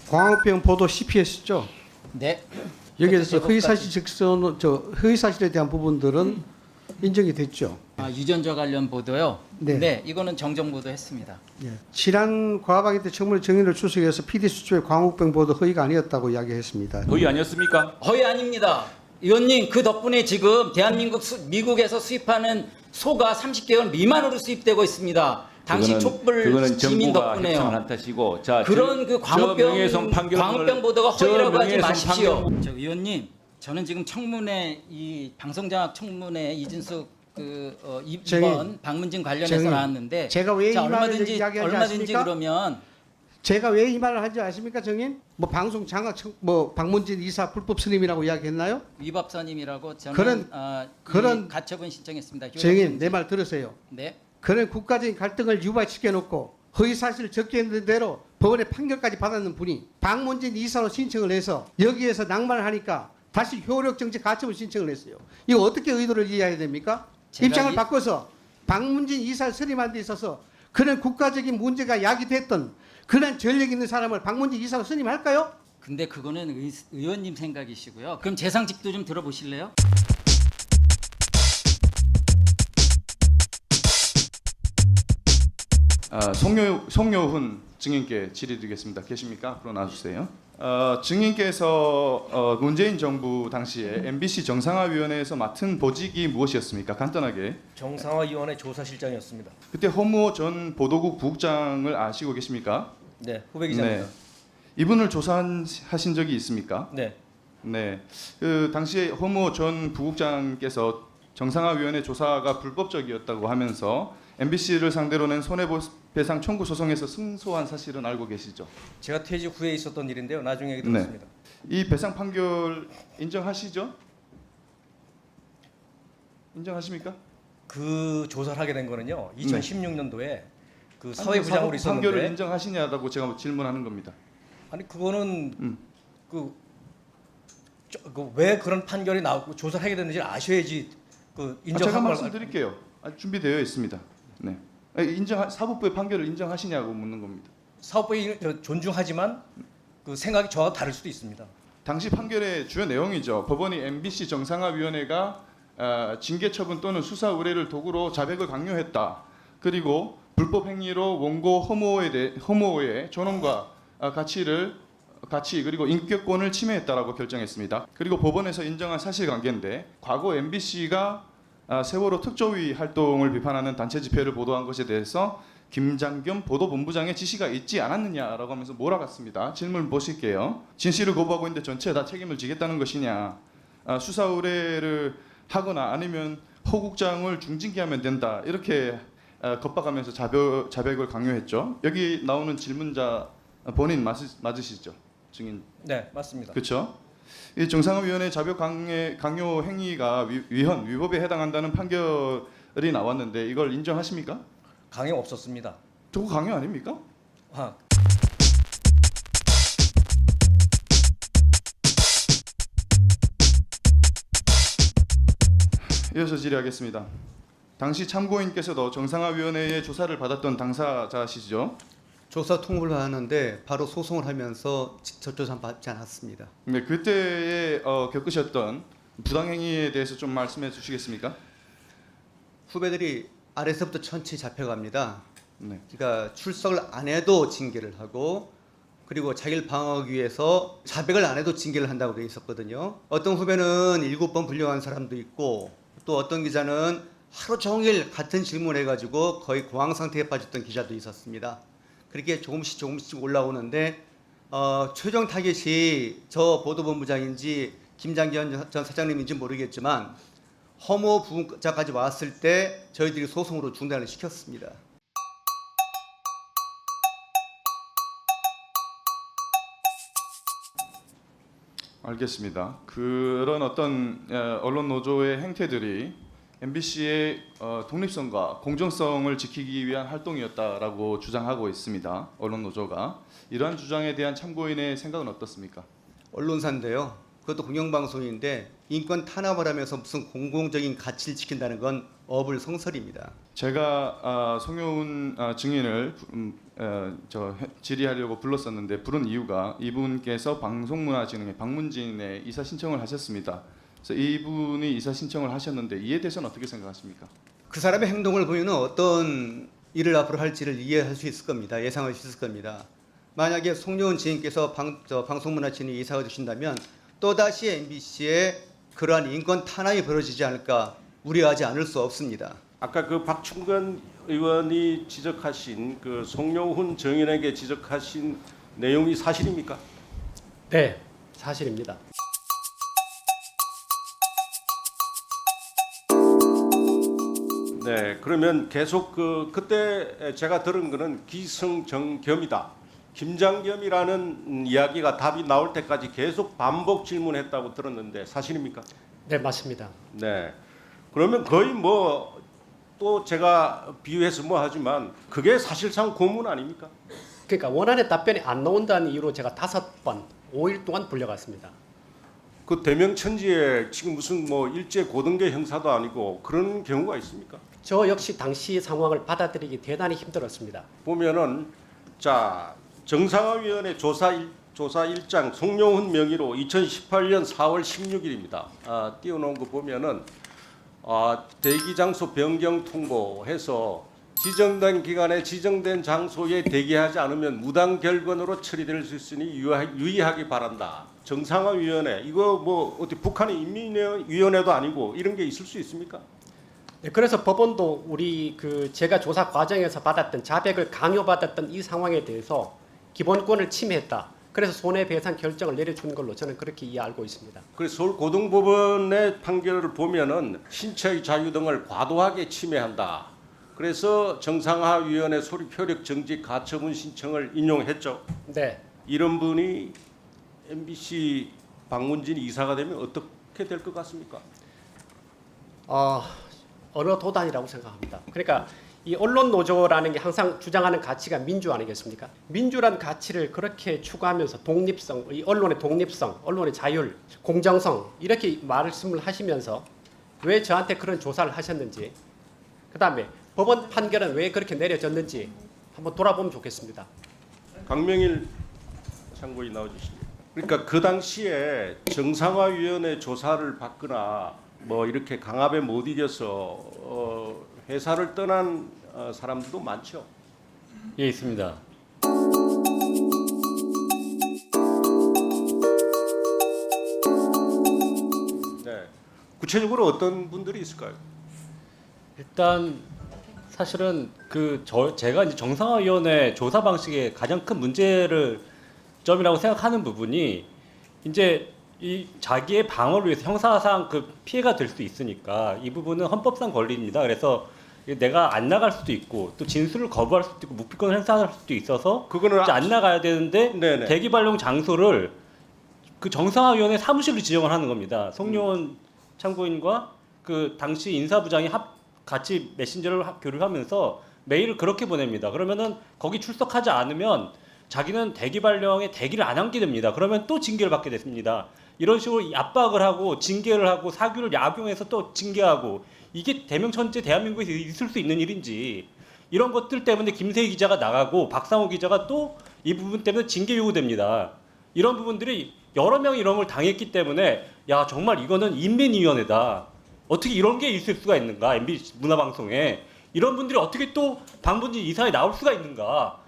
광우병 보도 CPS죠. 네. 여기에서 허위 사실에 대한 부분들은 인정이 됐죠. 유전자 관련 보도요. 네. 네, 이거는 정정 보도했습니다. 예. 지난 과방위 때 청문회 정인을 출석해서 PD 수첩의 광우병 보도 허위가 아니었다고 이야기했습니다. 거의 아니었습니까? 거의 아닙니다. 의원님, 그 덕분에 지금 대한민국 미국에서 수입하는 소가 30개월 미만으로 수입되고 있습니다. 당시 촛불 그거는 시민 정부가 덕분에요. 협상을 한 탓이고, 자, 그런 그 광우병 보도가 허위라고 하지 마십시오. 저 의원님, 저는 지금 청문회 이 방송장악 청문회 이진숙 이번 방문진 관련해서 정의. 나왔는데 제가 왜 이 말을 얼마든지 이야기하지 아십니까? 그러면 제가 왜 이 말을 하지 아십니까, 정인? 뭐 방송 장악, 뭐 방문진 이사 불법 스님이라고 이야기했나요? 위 박사님이라고 저는 그런 가처분 신청했습니다. 정인, 내 말 들으세요. 네. 그런 국가적인 갈등을 유발시켜 놓고 허위 사실을 적겠는 대로 법원의 판결까지 받았는 분이 방문진 이사로 신청을 해서 여기에서 낭만을 하니까 다시 효력 정지 가처분 신청을 했어요. 이거 어떻게 의도를 이해해야 됩니까? 입장을 바꿔서 방문진 이사를 선임한 데 있어서 그런 국가적인 문제가 야기됐던 그런 전력 있는 사람을 방문진 이사로 선임할까요? 근데 그거는 의원님 생각이시고요. 그럼 재상직도 좀 들어보실래요? 송요훈 증인께 질의드리겠습니다. 계십니까? 앞으로 나와주세요. 증인께서 문재인 정부 당시에 MBC 정상화위원회에서 맡은 보직이 무엇이었습니까? 간단하게. 정상화위원회 조사실장이었습니다. 그때 허무호 전 보도국 부국장을 아시고 계십니까? 네, 후배 기자입니다. 이분을 조사하신 적이 있습니까? 네. 네. 그 당시에 허무호 전 부국장께서 정상화위원회 조사가 불법적이었다고 하면서 MBC를 상대로 낸 손해배상 청구 소송에서 승소한 사실은 알고 계시죠? 제가 퇴직 후에 있었던 일인데요. 나중에 얘기 들었습니다. 이 배상 판결 인정하시죠? 인정하십니까? 그 조사를 하게 된 거는요. 2016년도에 그 사회부장으로 있었는데 판결을 인정하시냐라고 제가 질문하는 겁니다. 아니 그거는 왜 그런 판결이 나오고 조사를 하게 됐는지 아셔야지 그 제가 인정한 걸 말씀드릴게요. 준비되어 있습니다. 네. 사법부의 판결을 인정하시냐고 묻는 겁니다. 사법부의 존중하지만 그 생각이 저와 다를 수도 있습니다. 당시 판결의 주요 내용이죠. 법원이 MBC 정상화위원회가 징계 처분 또는 수사 의뢰를 도구로 자백을 강요했다. 그리고 불법 행위로 원고 허무호의 존엄과 가치 그리고 인격권을 침해했다라고 결정했습니다. 그리고 법원에서 인정한 사실관계인데 과거 MBC가 세월호 특조위 활동을 비판하는 단체 집회를 보도한 것에 대해서 김장겸 보도본부장의 지시가 있지 않았느냐라고 하면서 몰아갔습니다. 질문 보실게요. 진실을 거부하고 있는데 전체 다 책임을 지겠다는 것이냐, 수사 의뢰를 하거나 아니면 허 국장을 중징계하면 된다, 이렇게 겁박하면서 자백을 강요했죠. 여기 나오는 질문자 본인 맞으시죠? 증인. 네, 맞습니다. 그렇죠. 이 정상화위원회 자백 강요 행위가 위법에 해당한다는 판결이 나왔는데 이걸 인정하십니까? 강요 없었습니다. 저거 강요 아닙니까? 이어서 질의하겠습니다. 당시 참고인께서도 정상화위원회의 조사를 받았던 당사자시죠? 조사 통보를 하는데 바로 소송을 하면서 직접 조사 받지 않았습니다. 네, 그때에 겪으셨던 부당행위에 대해서 좀 말씀해 주시겠습니까? 후배들이 아래서부터 천천히 잡혀갑니다. 네. 그러니까 출석을 안 해도 징계를 하고 그리고 자기를 방어하기 위해서 자백을 안 해도 징계를 한다고 되어 있었거든요. 어떤 후배는 7번 불려간 사람도 있고 또 어떤 기자는 하루 종일 같은 질문을 해가지고 거의 공황 상태에 빠졌던 기자도 있었습니다. 그렇게 조금씩 올라오는데 최종 타겟이 저 보도본부장인지 김장겸 전 사장님인지 모르겠지만 허무 부분자까지 왔을 때 저희들이 소송으로 중단을 시켰습니다. 알겠습니다. 그런 어떤 언론 노조의 행태들이 MBC의 독립성과 공정성을 지키기 위한 활동이었다라고 주장하고 있습니다. 언론 노조가. 이러한 주장에 대한 참고인의 생각은 어떻습니까? 언론사인데요. 그것도 공영방송인데 인권 탄압을 하면서 무슨 공공적인 가치를 지킨다는 건 어불성설입니다. 제가 송효훈 증인을 질의하려고 불렀었는데 부른 이유가 이분께서 방송문화진흥회 방문진에 이사 신청을 하셨습니다. 그래서 이분이 이사 신청을 하셨는데 이에 대해서는 어떻게 생각하십니까? 그 사람의 행동을 보면 어떤 일을 앞으로 할지를 이해할 수 있을 겁니다. 예상할 수 있을 겁니다. 만약에 송영훈 지인께서 방송문화진흥회 이사가 되신다면 또다시 MBC에 그러한 인권 탄압이 벌어지지 않을까 우려하지 않을 수 없습니다. 아까 그 박충근 의원이 지적하신 그 송영훈 정인에게 지적하신 내용이 사실입니까? 네, 사실입니다. 네, 그러면 계속 그때 제가 들은 거는 기승전겸이다. 김장겸이라는 이야기가 답이 나올 때까지 계속 반복 질문했다고 들었는데 사실입니까? 네, 맞습니다. 네. 그러면 거의 뭐 또 제가 비유해서 뭐 하지만 그게 사실상 고문 아닙니까? 그러니까 원안의 답변이 안 나온다는 이유로 제가 5번, 5일 동안 불려갔습니다. 그 대명천지에 지금 무슨 뭐 일제 고등계 형사도 아니고 그런 경우가 있습니까? 저 역시 당시 상황을 받아들이기 대단히 힘들었습니다. 보면은 자 정상화위원회 조사 일장 송영훈 명의로 2018년 4월 16일입니다. 띄워놓은 거 보면은 대기 장소 변경 통보해서 지정된 기간에 지정된 장소에 대기하지 않으면 무단 결건으로 처리될 수 있으니 유의하기 바란다. 정상화위원회 이거 뭐 어디 북한의 인민위원회도 아니고 이런 게 있을 수 있습니까? 네, 그래서 법원도 우리 제가 조사 과정에서 받았던 자백을 강요받았던 이 상황에 대해서 기본권을 침해했다. 그래서 손해배상 결정을 내려준 걸로 저는 그렇게 알고 있습니다. 그래서 서울고등법원의 판결을 보면은 신체의 자유 등을 과도하게 침해한다. 그래서 정상화위원회 소립 효력 정지 가처분 신청을 인용했죠. 네, 이런 분이 MBC 방문진 이사가 되면 어떻게 될 것 같습니까? 어느 도단이라고 생각합니다. 그러니까 이 언론 노조라는 게 항상 주장하는 가치가 민주 아니겠습니까? 민주란 가치를 그렇게 추구하면서 독립성, 이 언론의 독립성, 언론의 자율, 공정성 이렇게 말씀을 하시면서 왜 저한테 그런 조사를 하셨는지, 그다음에 법원 판결은 왜 그렇게 내려졌는지 한번 돌아보면 좋겠습니다. 강명일 참고인 나와주십니다. 그러니까 그 당시에 정상화위원회 조사를 받거나 뭐 이렇게 강압에 못 이겨서 회사를 떠난 사람들도 많죠. 예, 있습니다. 네. 구체적으로 어떤 분들이 있을까요? 일단 사실은 제가 이제 정상화위원회 조사 방식의 가장 큰 문제점이라고 생각하는 부분이 이제 이 자기의 방어를 위해서 형사상 피해가 될 수 있으니까 이 부분은 헌법상 권리입니다. 그래서 내가 안 나갈 수도 있고 또 진술을 거부할 수도 있고 묵비권을 행사할 수도 있어서 그거는 이제 안 나가야 되는데 네네. 대기 발령 장소를 그 정상화위원회 사무실로 지정을 하는 겁니다. 송영훈 참고인과 그 당시 인사부장이 같이 메신저를 교류하면서 메일을 그렇게 보냅니다. 그러면은 거기 출석하지 않으면 자기는 대기 발령에 대기를 안 하게 됩니다. 그러면 또 징계를 받게 됐습니다. 이런 식으로 압박을 하고 징계를 하고 사규를 약용해서 또 징계하고, 이게 대명천지 대한민국에서 있을 수 있는 일인지, 이런 것들 때문에 김세희 기자가 나가고 박상호 기자가 또 이 부분 때문에 징계 요구됩니다. 이런 부분들이 여러 명이 이런 걸 당했기 때문에 야 정말 이거는 인민위원회다. 어떻게 이런 게 있을 수가 있는가, MBC 문화방송에 이런 분들이 어떻게 또 방문진 이사에 나올 수가 있는가,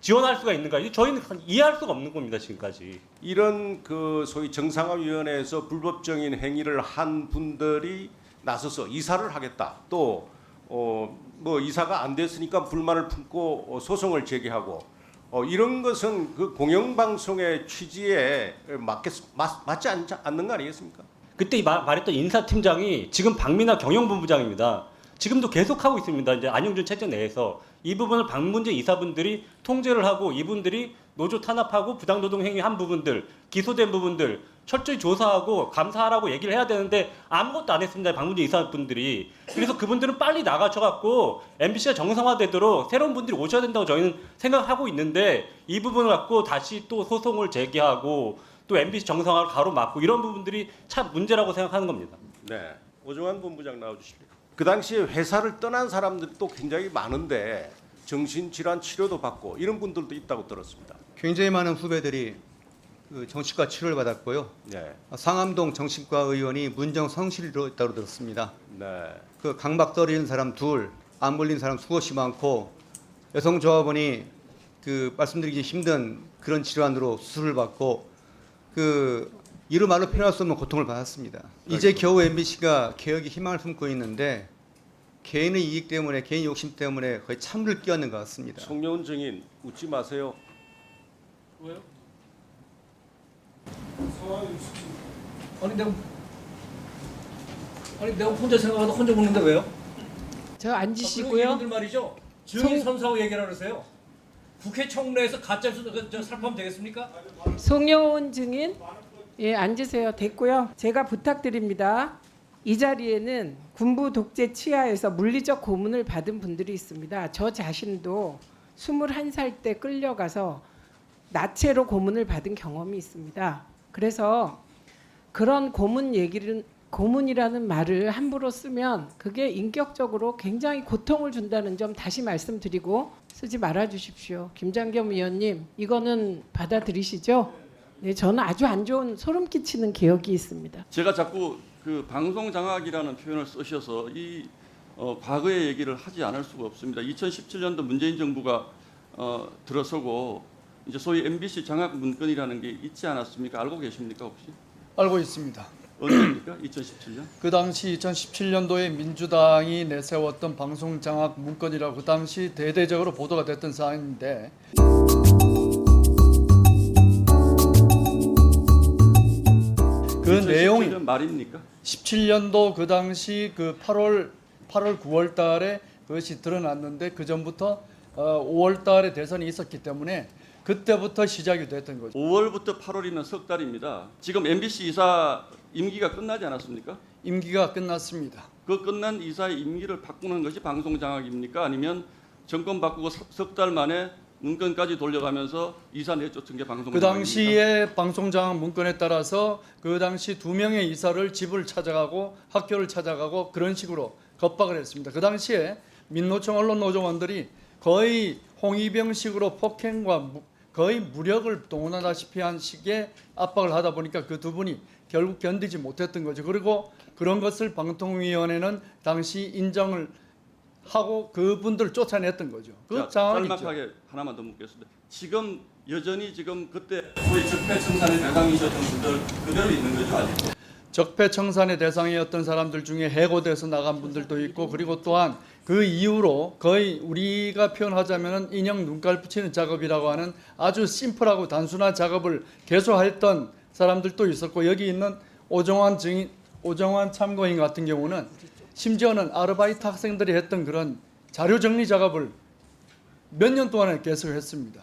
지원할 수가 있는가, 저희는 이해할 수가 없는 겁니다 지금까지. 이런 그 소위 정상화위원회에서 불법적인 행위를 한 분들이 나서서 이사를 하겠다. 또 뭐 이사가 안 됐으니까 불만을 품고 소송을 제기하고 이런 것은 그 공영방송의 취지에 맞지 않는 거 아니겠습니까? 그때 말했던 인사팀장이 지금 박민하 경영본부장입니다. 지금도 계속하고 있습니다. 이제 안영준 체제 내에서 이 부분을 방문진 이사분들이 통제를 하고, 이분들이 노조 탄압하고 부당노동 행위한 부분들, 기소된 부분들 철저히 조사하고 감사하라고 얘기를 해야 되는데 아무것도 안 했습니다. 방문진 이사분들이. 그래서 그분들은 빨리 나가셔갖고 MBC가 정상화되도록 새로운 분들이 오셔야 된다고 저희는 생각하고 있는데, 이 부분을 갖고 다시 또 소송을 제기하고 또 MBC 정상화를 가로막고 이런 부분들이 참 문제라고 생각하는 겁니다. 네, 오종환 본부장 나와주십시오. 그 당시에 회사를 떠난 사람들도 굉장히 많은데 정신질환 치료도 받고 이런 분들도 있다고 들었습니다. 굉장히 많은 후배들이 그 정신과 치료를 받았고요. 네, 상암동 정신과 의원이 문정 성실로 있다고 들었습니다. 네. 그 강박 떨어진 사람 둘, 안 걸린 사람 수없이 많고 여성 조합원이 그 말씀드리기 힘든 그런 질환으로 수술을 받고 그 이루 말로 표현할 수 없는 고통을 받았습니다. 이제 겨우 MBC가 개혁의 희망을 품고 있는데 개인의 이익 때문에 개인 욕심 때문에 거의 찬물을 끼얹는 것 같습니다. 송영훈 증인 웃지 마세요. 왜요? 아니 내가 혼자 생각하다 혼자 먹는데 왜요? 저 앉으시고요. 의원들 말이죠. 조용히 선서하고 얘기를 하세요. 국회 청문회에서 가짜 살포하면 되겠습니까? 송영훈 증인, 예, 앉으세요. 됐고요. 제가 부탁드립니다. 이 자리에는 군부 독재 치하에서 물리적 고문을 받은 분들이 있습니다. 저 자신도 21살 때 끌려가서 나체로 고문을 받은 경험이 있습니다. 그래서 그런 고문이라는 말을 함부로 쓰면 그게 인격적으로 굉장히 고통을 준다는 점 다시 말씀드리고 쓰지 말아 주십시오. 김장겸 위원님, 이거는 받아들이시죠? 네, 저는 아주 안 좋은 소름 끼치는 기억이 있습니다. 제가 자꾸 그 방송 장악이라는 표현을 쓰셔서 이 과거의 얘기를 하지 않을 수가 없습니다. 2017년도 문재인 정부가 들어서고 이제 소위 MBC 장악 문건이라는 게 있지 않았습니까? 알고 계십니까 혹시? 알고 있습니다. 언제입니까? 2017년? 그 당시 2017년도에 민주당이 내세웠던 방송 장악 문건이라고 그 당시 대대적으로 보도가 됐던 사안인데 그 내용이 2017년 말입니까? 17년도 그 당시 그 8월 9월 달에 그것이 드러났는데 그 전부터 5월 달에 대선이 있었기 때문에 그때부터 시작이 됐던 거죠. 5월부터 8월이면 석 달입니다. 지금 MBC 이사 임기가 끝나지 않았습니까? 임기가 끝났습니다. 그 끝난 이사의 임기를 바꾸는 것이 방송 장악입니까? 아니면 정권 바꾸고 석 달 만에 문건까지 돌려가면서 이사 내쫓은 게 방송 장악입니까? 그 당시에 방송 장악 문건에 따라서 그 당시 2명의 이사를 집을 찾아가고 학교를 찾아가고 그런 식으로 겁박을 했습니다. 그 당시에 민노총 언론 노조원들이 거의 홍위병식으로 폭행과 거의 무력을 동원하다시피 한 식의 압박을 하다 보니까 그 두 분이 결국 견디지 못했던 거죠. 그리고 그런 것을 방통위원회는 당시 인정을 하고 그분들을 쫓아냈던 거죠. 그 상황이죠. 짤막하게 하나만 더 묻겠습니다. 지금 여전히 지금 그때 소위 적폐청산의 대상이셨던 분들 그대로 있는 거죠 아직도? 적폐청산의 대상이었던 사람들 중에 해고돼서 나간 분들도 있고 그리고 또한 그 이후로 거의 우리가 표현하자면 인형 눈깔 붙이는 작업이라고 하는 아주 심플하고 단순한 작업을 계속했던 사람들도 있었고 여기 있는 오정환 참고인 같은 경우는 심지어는 아르바이트 학생들이 했던 그런 자료 정리 작업을 몇 년 동안에 계속했습니다.